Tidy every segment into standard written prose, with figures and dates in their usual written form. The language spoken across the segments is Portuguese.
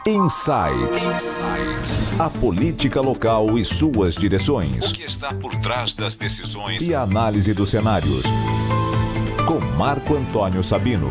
Insight. A política local e suas direções. O que está por trás das decisões e a análise dos cenários. Com Marco Antônio Sabino.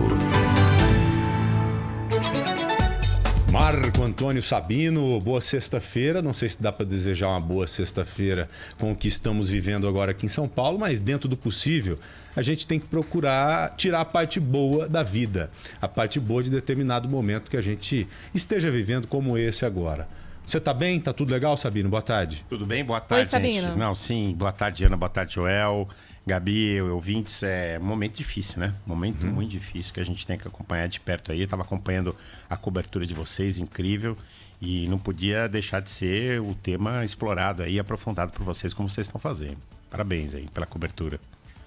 Marco Antônio Sabino, boa sexta-feira. Não sei se dá para desejar uma boa sexta-feira com o que estamos vivendo agora aqui em São Paulo, mas dentro do possível, a gente tem que procurar tirar a parte boa da vida, a parte boa de determinado momento que a gente esteja vivendo como esse agora. Você tá bem? Tá tudo legal, Sabino? Boa tarde. Tudo bem? Boa tarde, Oi, Sabino. gente. Não, sim. Boa tarde, Ana. Boa tarde, Joel. Gabi, ouvintes. É um momento difícil, né? Momento muito difícil que a gente tem que acompanhar de perto aí. Eu tava acompanhando a cobertura de vocês, incrível. E não podia deixar de ser o tema explorado aí, aprofundado por vocês, como vocês estão fazendo. Parabéns aí pela cobertura.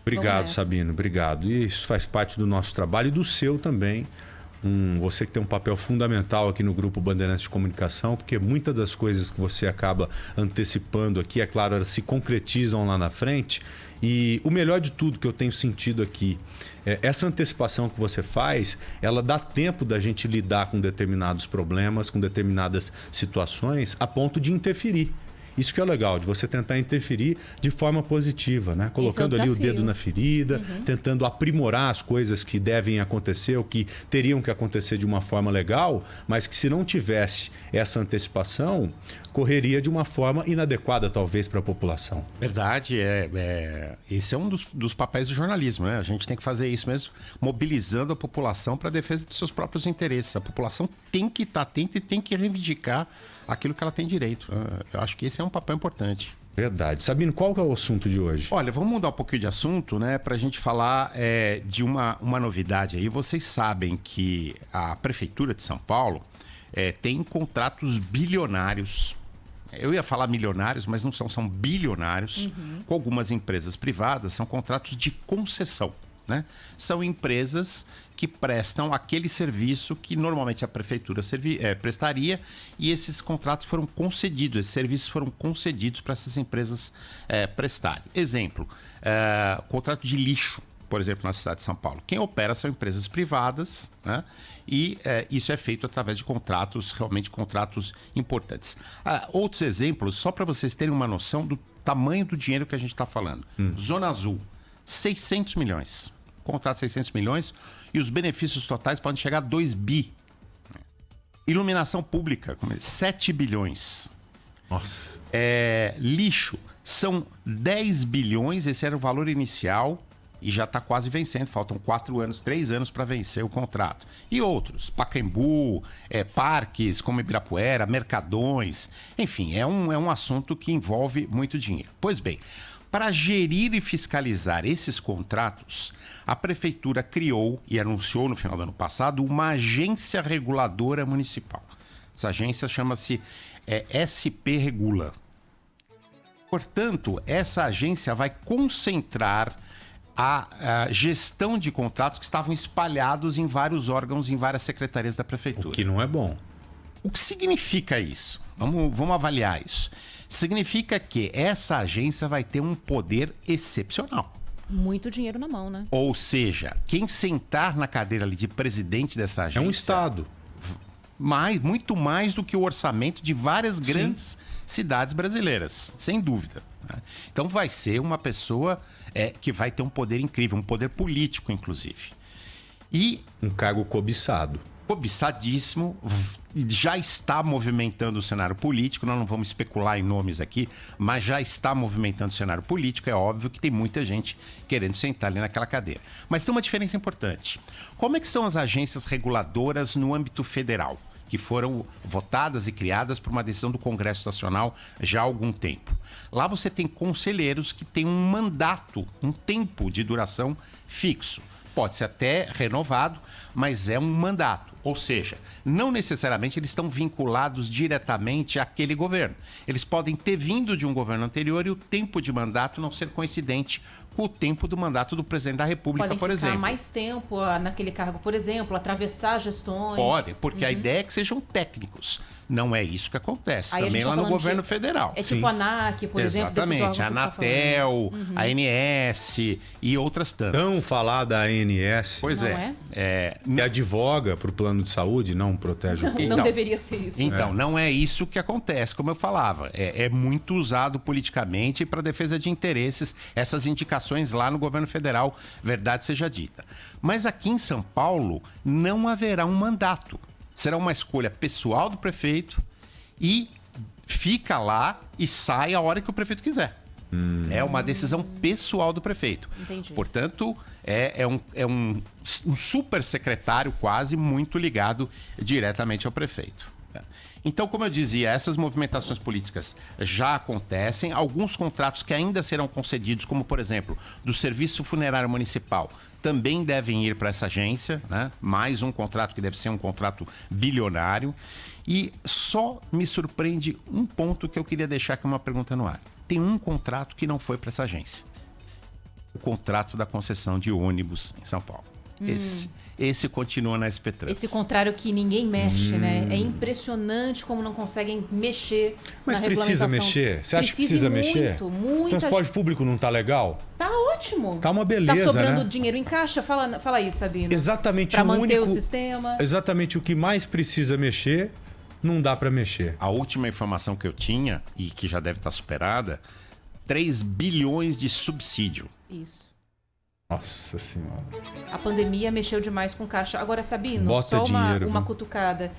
Obrigado, Sabino. Obrigado. E isso faz parte do nosso trabalho e do seu também. Você que tem um papel fundamental aqui no Grupo Bandeirantes de Comunicação, porque muitas das coisas que você acaba antecipando aqui, é claro, elas se concretizam lá na frente. E o melhor de tudo que eu tenho sentido aqui, essa antecipação que você faz, ela dá tempo da gente lidar com determinados problemas, com determinadas situações, a ponto de interferir. Isso que é legal, de você tentar interferir de forma positiva, né? Colocando ali o dedo na ferida, tentando aprimorar as coisas que devem acontecer ou que teriam que acontecer de uma forma legal, mas que se não tivesse essa antecipação, correria de uma forma inadequada, talvez, para a população. Verdade, esse é um dos papéis do jornalismo, né? A gente tem que fazer isso mesmo, mobilizando a população para a defesa dos seus próprios interesses. A população tem que estar atenta e tem que reivindicar aquilo que ela tem direito. Eu acho que esse é um papel importante. Verdade. Sabino, qual que é o assunto de hoje? Olha, vamos mudar um pouquinho de assunto, né? Para a gente falar de uma novidade aí. Vocês sabem que a Prefeitura de São Paulo tem contratos bilionários. Eu ia falar milionários, mas não são bilionários. Com algumas empresas privadas, são contratos de concessão, né? São empresas que prestam aquele serviço que normalmente a prefeitura prestaria, e esses contratos foram concedidos, esses serviços foram concedidos para essas empresas prestarem. Exemplo, contrato de lixo, por exemplo, na cidade de São Paulo. Quem opera são empresas privadas, né? E isso é feito através de contratos, realmente contratos importantes. Outros exemplos, só para vocês terem uma noção do tamanho do dinheiro que a gente está falando. Zona Azul, 600 milhões. Contrato 600 milhões e os benefícios totais podem chegar a 2 bi. Iluminação pública, 7 bilhões. Nossa. Lixo, são 10 bilhões, esse era o valor inicial e já está quase vencendo, faltam 3 anos para vencer o contrato. E outros, Pacaembu, parques como Ibirapuera, Mercadões, enfim, é um assunto que envolve muito dinheiro. Pois bem, para gerir e fiscalizar esses contratos, a Prefeitura criou e anunciou no final do ano passado uma agência reguladora municipal. Essa agência chama-se SP Regula. Portanto, essa agência vai concentrar a gestão de contratos que estavam espalhados em vários órgãos, em várias secretarias da Prefeitura. O que não é bom. O que significa isso? Vamos avaliar isso. Significa que essa agência vai ter um poder excepcional. Muito dinheiro na mão, né? Ou seja, quem sentar na cadeira ali de presidente dessa agência... É um Estado. Muito mais do que o orçamento de várias grandes cidades brasileiras, sem dúvida, né? Então vai ser uma pessoa que vai ter um poder incrível, um poder político, inclusive. E um cargo cobiçado. Cobiçadíssimo, já está movimentando o cenário político, nós não vamos especular em nomes aqui, mas já está movimentando o cenário político, é óbvio que tem muita gente querendo sentar ali naquela cadeira. Mas tem uma diferença importante. Como é que são as agências reguladoras no âmbito federal, que foram votadas e criadas por uma decisão do Congresso Nacional já há algum tempo? Lá você tem conselheiros que têm um mandato, um tempo de duração fixo. Pode ser até renovado, mas é um mandato. Ou seja, não necessariamente eles estão vinculados diretamente àquele governo. Eles podem ter vindo de um governo anterior e o tempo de mandato não ser coincidente com o tempo do mandato do presidente da República, por exemplo. Podem ficar mais tempo naquele cargo, por exemplo, atravessar gestões. Pode, porque a ideia é que sejam técnicos. Não é isso que acontece também lá no governo federal. É tipo a ANAC, por exemplo. Exatamente, a Anatel, a ANS e outras tantas. Tão falada a ANS. Pois não é. Que advoga para o plano plano de saúde, não protege o povo. Não deveria ser isso. Então, não é isso que acontece, como eu falava. É muito usado politicamente para defesa de interesses, essas indicações lá no governo federal, verdade seja dita. Mas aqui em São Paulo não haverá um mandato. Será uma escolha pessoal do prefeito e fica lá e sai a hora que o prefeito quiser. É uma decisão pessoal do prefeito. Entendi. Portanto, é um super secretário quase muito ligado diretamente ao prefeito. Então, como eu dizia, essas movimentações políticas já acontecem. Alguns contratos que ainda serão concedidos, como por exemplo, do Serviço Funerário Municipal, também devem ir para essa agência, né? Mais um contrato que deve ser um contrato bilionário. E só me surpreende um ponto que eu queria deixar aqui uma pergunta no ar. Tem um contrato que não foi para essa agência. O contrato da concessão de ônibus em São Paulo. Esse continua na SP3. Esse contrário que ninguém mexe, né? É impressionante como não conseguem mexer Mas na precisa regulamentação. mexer? Você acha que precisa mexer? Muito. Transporte público não tá legal? Tá ótimo. Tá uma beleza, Tá sobrando né? dinheiro em caixa? Fala aí, Sabino. Exatamente Pra o manter único... o sistema. Exatamente o que mais precisa mexer, não dá para mexer. A última informação que eu tinha, e que já deve estar superada, 3 bilhões de subsídio. Isso. Nossa Senhora. A pandemia mexeu demais com caixa. Agora, Sabino, Bota só dinheiro, uma viu? cutucada.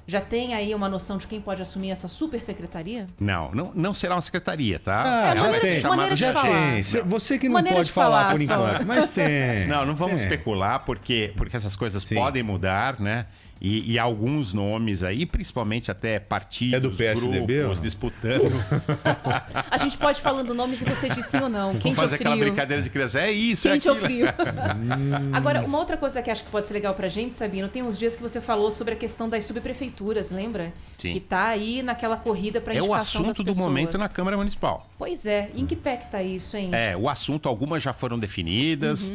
Já tem aí uma noção de quem pode assumir essa super secretaria? Não será uma secretaria, tá? Ah, É, já maneira- tem. maneira de Já falar. tem. Você que não Maneira pode de falar falar por só. enquanto, mas tem. Não vamos Tem. especular, porque essas coisas Sim. podem mudar, né? E alguns nomes aí, principalmente até partidos, É do PSDB, grupos ou não? disputando. A gente pode ir falando nomes e você diz sim ou não. Quente Vamos fazer ou frio. aquela brincadeira de criança. É isso, Quente é ou aquilo. frio. Agora, uma outra coisa que acho que pode ser legal pra gente, Sabino, tem uns dias que você falou sobre a questão das subprefeituras, lembra? Sim. Que tá aí naquela corrida pra É o indicação das assunto do pessoas. momento na Câmara Municipal. Pois é. Em que pé que tá isso, hein? O assunto, algumas já foram definidas.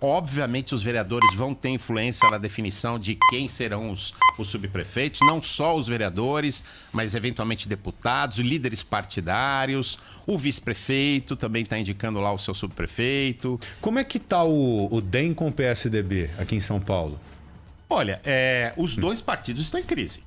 Obviamente, os vereadores vão ter influência na definição de quem serão os subprefeitos, não só os vereadores, mas eventualmente deputados, líderes partidários, o vice-prefeito também está indicando lá o seu subprefeito. Como é que tá o DEM com o PSDB aqui em São Paulo? Olha, os dois partidos estão em crise.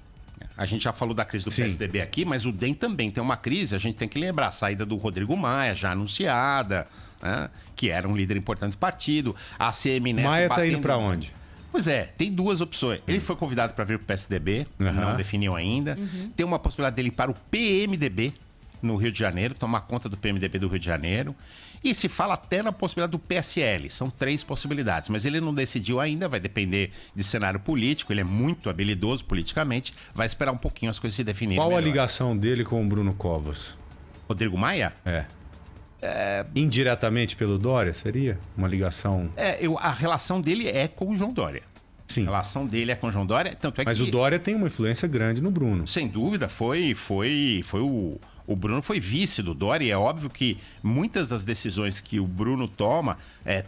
A gente já falou da crise do Sim. PSDB aqui, mas o DEM também tem uma crise. A gente tem que lembrar a saída do Rodrigo Maia, já anunciada, né, que era um líder importante do partido. A ACM Neto Maia tá batendo- indo pra onde? Pois é, tem duas opções. Ele foi convidado para vir para o PSDB, não definiu ainda. Tem uma possibilidade dele ir para o PMDB no Rio de Janeiro, tomar conta do PMDB do Rio de Janeiro. E se fala até na possibilidade do PSL. São 3 possibilidades, mas ele não decidiu ainda, vai depender de cenário político. Ele é muito habilidoso politicamente, vai esperar um pouquinho as coisas se definirem. Qual a melhor. ligação dele com o Bruno Covas? Rodrigo Maia? Indiretamente pelo Dória, seria? Uma ligação... A relação dele é com o João Dória. Sim. A relação dele é com o João Dória, tanto é Mas que... o Dória tem uma influência grande no Bruno. Sem dúvida, foi o Bruno foi vice do Dória e é óbvio que muitas das decisões que o Bruno toma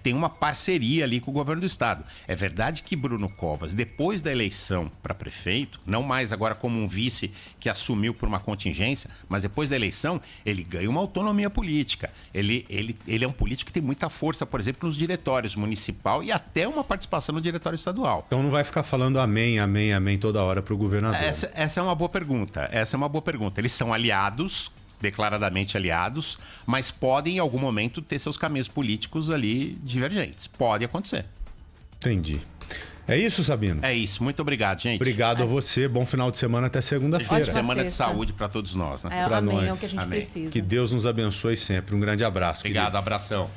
tem uma parceria ali com o governo do estado. É verdade que Bruno Covas, depois da eleição para prefeito, não mais agora como um vice que assumiu por uma contingência, mas depois da eleição, ele ganha uma autonomia política. Ele é um político que tem muita força, por exemplo, nos diretórios municipal e até uma participação no diretório estadual. Então não vai ficar falando amém, amém, amém toda hora pro governador. Essa é uma boa pergunta. Eles são aliados, declaradamente aliados, mas podem em algum momento ter seus caminhos políticos ali divergentes. Pode acontecer. Entendi. É isso, Sabino? É isso. Muito obrigado, gente. Obrigado a você. Bom final de semana até segunda-feira. Ótima Semana de sexta. saúde para todos nós, né? Pra Amém, nós. é o que a gente Amém. precisa. Que Deus nos abençoe sempre. Um grande abraço. Obrigado, querido. abração.